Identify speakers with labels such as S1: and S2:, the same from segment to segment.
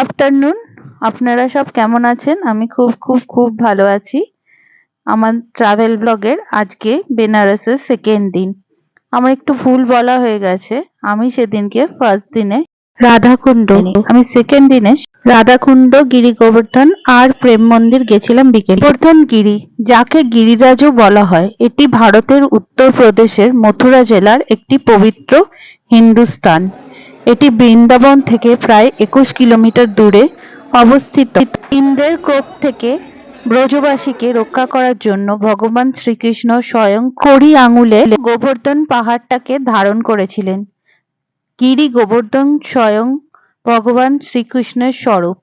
S1: Afternoon, আপনারা সব কেমন আছেন? আমি খুব খুব খুব ভালো আছি। আমার ট্রাভেল ব্লগের আজকে বেনারসের সেকেন্ড দিন। আমার একটু ভুল বলা হয়ে গেছে। আমি সেদিনকে ফার্স্ট দিনে রাধাকুণ্ড, আমি সেকেন্ড দিনে রাধাকুণ্ড, গিরি গোবর্ধন আর প্রেম মন্দির গেছিলাম বিকেল। গোবর্ধন গিরি, যাকে গিরিরাজও বলা হয়, এটি ভারতের উত্তরপ্রদেশের মথুরা জেলার একটি পবিত্র হিন্দু স্থান। এটি বৃন্দাবন থেকে প্রায় 21 কিলোমিটার দূরে অবস্থিত। ইন্দ্রের কোপ থেকে ব্রজবাসীকে রক্ষা করার জন্য ভগবান শ্রীকৃষ্ণ স্বয়ং কড়ি আঙুলে গোবর্ধন পাহাড়টাকে ধারণ করেছিলেন। গিরি গোবর্ধন স্বয়ং ভগবান শ্রীকৃষ্ণের স্বরূপ।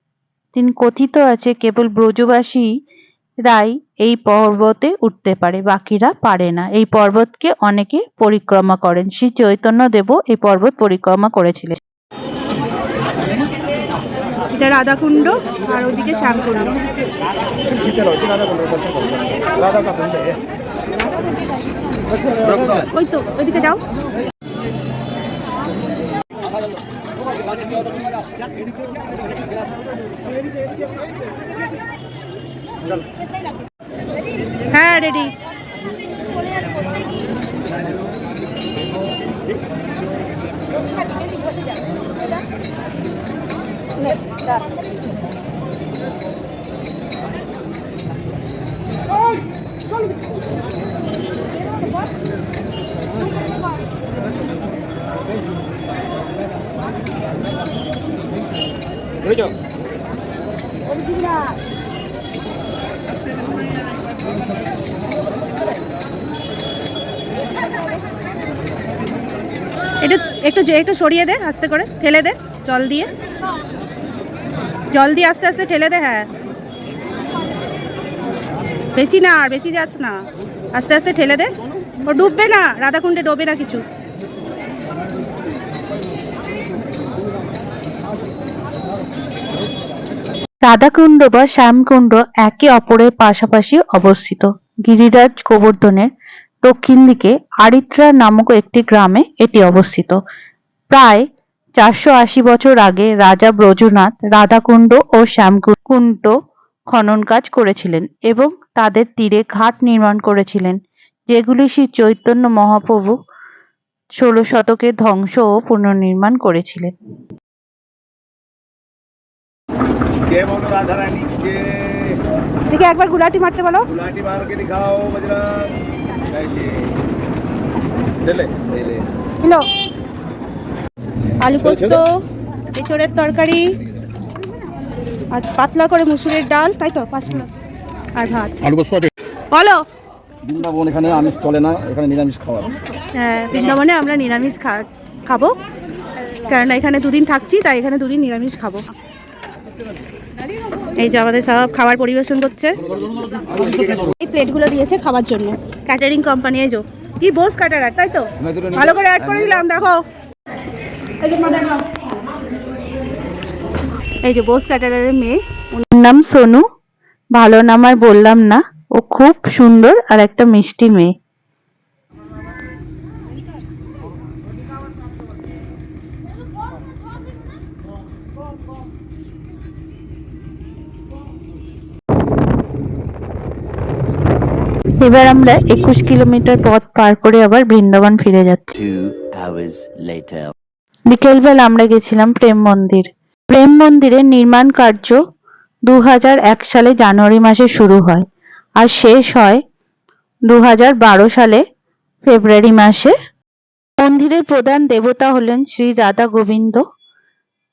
S1: তিনি কথিত আছে কেবল ব্রজবাসীরাই এই পর্বতে উঠতে পারে, বাকিরা পারে না। এই পর্বতকে অনেকে পরিক্রমা করেন। শ্রী চৈতন্য দেবও এই পর্বত পরিক্রমা করেছিলেন।
S2: এটা রাধাকুণ্ড আর ওদিকে শ্যামকুণ্ড। ওই তো ওইদিকে যাও। হ্যাঁ রেডি। একটু একটু সরিয়ে দে, আস্তে করে ঠেলে দে, জল দিয়ে আস্তে আস্তে ঠেলে দে। হ্যাঁ বেশি না, আর বেশি যাচ্ছে না, আস্তে আস্তে ঠেলে দে। ও ডুববে না, রাধাকুণ্ডে ডোবে না কিছু।
S1: রাধাকুণ্ড বা শ্যামকুণ্ড একে অপরের পাশাপাশি অবস্থিত। গিরিরাজ গোবর্ধনের দক্ষিণ দিকে আরিত্রা নামক একটি গ্রামে এটি অবস্থিত। প্রায় 480 বছর আগে রাজা ব্রজনাথ রাধাকুণ্ড ও শ্যামকুণ্ড খনন কাজ করেছিলেন এবং তাদের তীরে ঘাট নির্মাণ করেছিলেন, যেগুলি শ্রী চৈতন্য মহাপ্রভু 16 শতকে ধ্বংস ও পুনর্নির্মাণ করেছিলেন।
S2: দেখে একবার গুলাটি মারতে বলো।
S3: गुलाटी मार के दिखाओ बजरंग।
S2: হ্যালো, আলু পোস্ত, এঁচড়ের তরকারি আর পাতলা করে মুসুরের ডাল, তাই তো পাতলা, আর ভাত।
S3: আলু পোস্ত
S2: বলো।
S3: বৃন্দাবন এখানে আমিষ চলে না, এখানে নিরামিষ খাওয়া।
S2: হ্যাঁ, বৃন্দাবনে আমরা নিরামিষ খাবো, কেননা এখানে দুদিন থাকছি, তাই এখানে দুদিন নিরামিষ খাবো। এই যে আমাদের সব খাবার পরিবেশন করছে। এই প্লেটগুলো দিয়েছে খাবার জন্য ক্যাটারিং কোম্পানি। এই যে কি বোস ক্যাটারার, তাই তো ভালো করে অ্যাড করে দিলাম। দেখো এই যে বোস ক্যাটারারের মেয়ে,
S1: ওর নাম সোনু। ভালো নাম আর বললাম না, ও খুব সুন্দর আর একটা মিষ্টি মেয়ে। এবার আমরা 21 কিলোমিটার পথ পার করে আবার বৃন্দাবন ফিরে যাচ্ছি। বিকেলবেলা আমরা গেছিলাম প্রেম মন্দির। প্রেম মন্দিরের নির্মাণ কার্য 2001 সালে জানুয়ারি মাসে শুরু হয় আর শেষ হয় 2012 সালে ফেব্রুয়ারি মাসে। মন্দিরের প্রধান দেবতা হলেন শ্রী রাধা গোবিন্দ,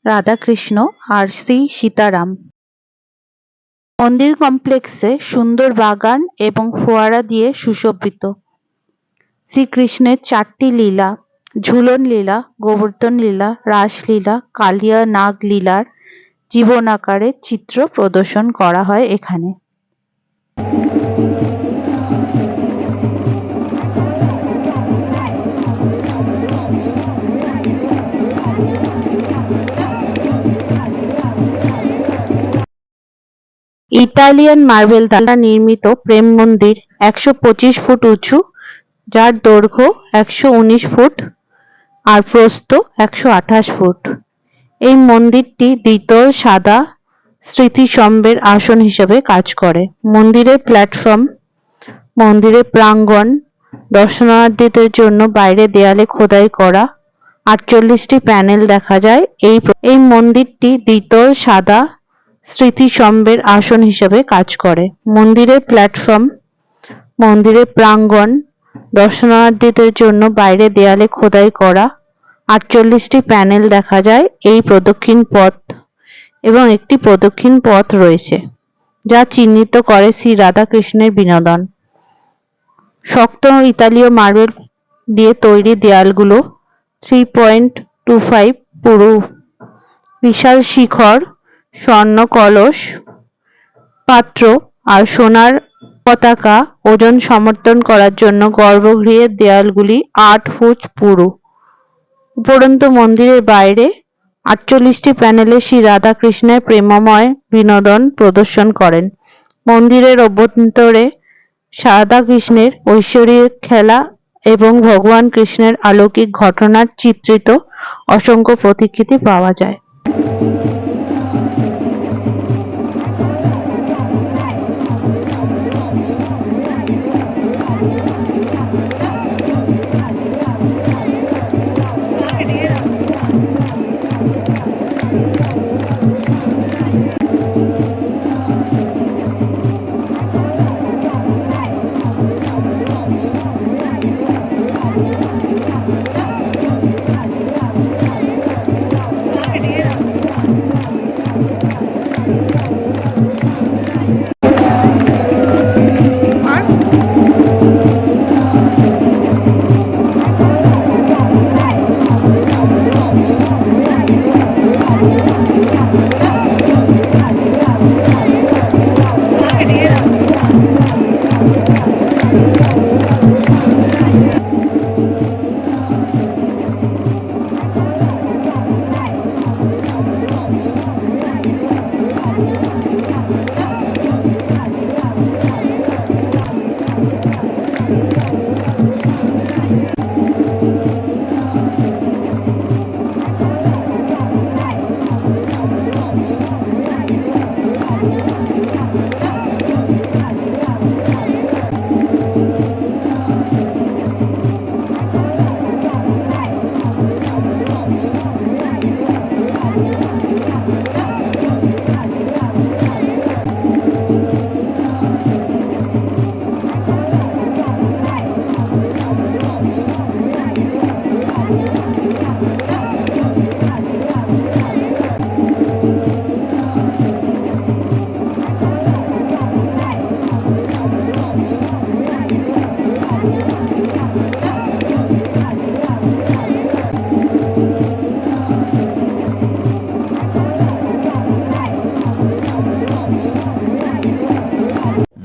S1: রাধা কৃষ্ণ আর শ্রী সীতারাম। মন্দির কমপ্লেক্সে সুন্দর বাগান এবং ফোয়ারা দিয়ে সুশোভিত। শ্রীকৃষ্ণের 4টি লীলা, ঝুলন লীলা, গোবর্ধন লীলা, রাসলীলা, কালিয়া নাগ লীলার জীবনাকারে চিত্র প্রদর্শন করা হয় এখানে। ইটালিয়ান মার্বেল দ্বারা নির্মিত প্রেম মন্দির 125 ফুট উঁচু, যার দৈর্ঘ্য 119 ফুট আর প্রস্থ 128 ফুট। এই মন্দিরটি দ্বিতল সাদা স্মৃতিস্তম্ভের আসন হিসেবে কাজ করে। মন্দিরের প্ল্যাটফর্ম, মন্দিরের প্রাঙ্গণ, দর্শনার্থীদের জন্য বাইরে দেয়ালে খোদাই করা ৪৮টি প্যানেল দেখা যায়। এই মন্দিরটি দ্বিতল সাদা স্মৃতিস্তম্ভের আসন হিসেবে কাজ করে। মন্দিরের প্ল্যাটফর্ম, মন্দিরের প্রাঙ্গণ, দর্শনার্থীদের জন্য বাইরে দেয়ালে খোদাই করা ৪৮টি প্যানেল দেখা যায়। এই প্রদক্ষিণ পথ এবং একটি প্রদক্ষিণ পথ রয়েছে যা চিহ্নিত করে শ্রী রাধাকৃষ্ণের বিনোদন। শক্ত ইতালীয় মার্বেল দিয়ে তৈরি দেয়ালগুলো 3.25 পুরু। বিশাল শিখর, স্বর্ণ কলস পাত্র আর সোনার পতাকা ওজন সমর্থন করার জন্য গর্ভগৃহের দেয়ালগুলি ৮ ফুট পুরু। উপরন্তু মন্দিরের বাইরে ৪৮টি প্যানেলে শ্রী রাধাকৃষ্ণের প্রেমময় বিনোদন প্রদর্শন করেন। মন্দিরের অভ্যন্তরে রাধাকৃষ্ণের ঐশ্বরিক খেলা এবং ভগবান কৃষ্ণের অলৌকিক ঘটনার চিত্রিত অসংখ্য প্রতিকৃতি পাওয়া যায়।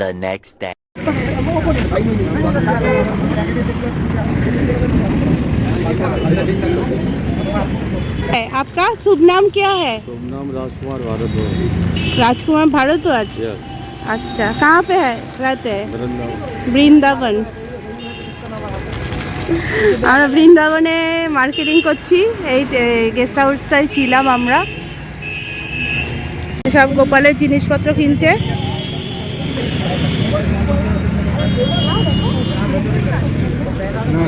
S4: The next day.
S2: आपका शुभ नाम क्या है?
S3: शुभ नाम राजकुमार भारद्वाज।
S2: राजकुमार भारद्वाज। अच्छा, कहाँ पे है रहते हैं? বৃন্দাবন। আমরা বৃন্দাবনে মার্কেটিং করছি, এই গেস্ট হাউসটাই ছিলাম আমরা। সব গোপালের জিনিসপত্র কিনছে।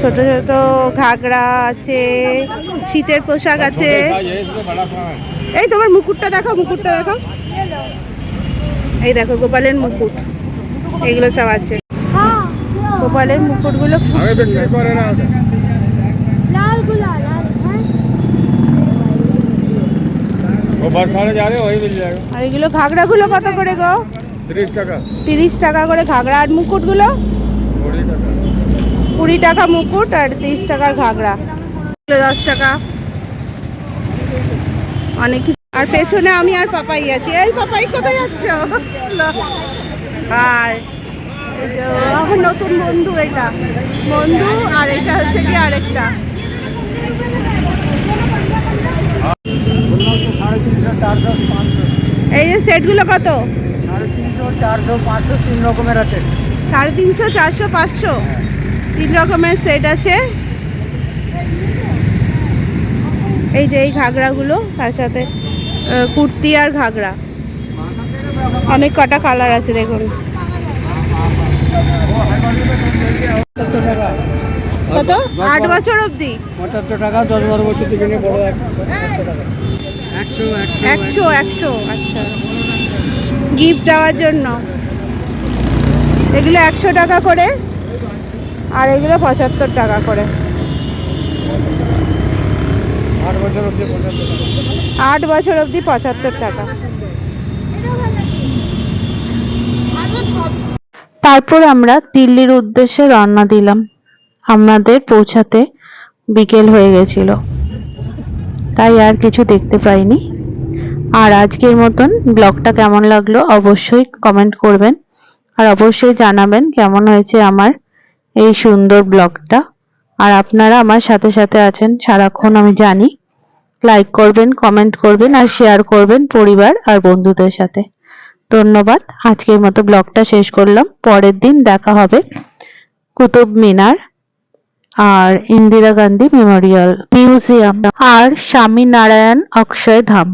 S2: ছোট ছোট ঘাগরা আছে, শীতের পোশাক আছে। এই তোমার মুকুটটা দেখো, মুকুটটা দেখো। এই দেখো গোপালের মুকুট, এগুলো সব আছে। গোপালের মুকুটগুলো খুব সুন্দর। আর এগুলো ঘাগরাগুলো কত করে গো?
S3: 30 টাকা।
S2: 30 টাকা করে ঘাগরা। আর মুকুটগুলো 20 টাকা মুকুট আর 30 টাকার ঘাগরা। 10 টাকা অনেক কিছু। আর পেছনে আমি আর পাপাই আছি। এই পাপাই কোথায় যাচ্ছ? আর আমার নতুন বন্ধু, এটা বন্ধু আর এটা হচ্ছে কি আরেকটা। এই যে সেটগুলো কত?
S3: 350, 400, 500 তিন রকমের আছে।
S2: 350, 400, 500 তিন রকমের সেট আছে। এই যে এই ঘাগরাগুলো, তার সাথে কুর্তি আর ঘাগরা, অনেক কটা কালার আছে দেখুন। কত? 8 বছর অবধি
S3: 75 টাকা, 10-12 বছর থেকে নিয়ে বড় 100 টাকা।
S2: 100 আচ্ছা, গিফট দেওয়ার জন্য। এগুলো 100 টাকা করে আর এগুলো 75 টাকা করে।
S3: 8 বছর অবধি 75 টাকা।
S2: 8 বছর অবধি 75 টাকা।
S1: তারপর আমরা দিল্লির উদ্দেশ্যে রওনা দিলাম। আমাদের পৌঁছাতে বিকেল হয়ে গেছিল, তাই আর কিছু দেখতে পাইনি। আর আজকের মতন ব্লগটা কেমন লাগলো অবশ্যই কমেন্ট করবেন, আর অবশ্যই জানাবেন কেমন হয়েছে আমার এই সুন্দর ব্লগটা। আর আপনারা আমার সাথে সাথে আছেন সারাক্ষণ আমি জানি। লাইক করবেন, কমেন্ট করবেন আর শেয়ার করবেন পরিবার আর বন্ধুদের সাথে। ধন্যবাদ। আজকের মতো ব্লগটা শেষ করলাম। পরের দিন দেখা হবে কুতুব মিনার আর ইন্দিরা গান্ধী মেমোরিয়াল মিউজিয়াম আর স্বামী নারায়ণ অক্ষয় ধাম।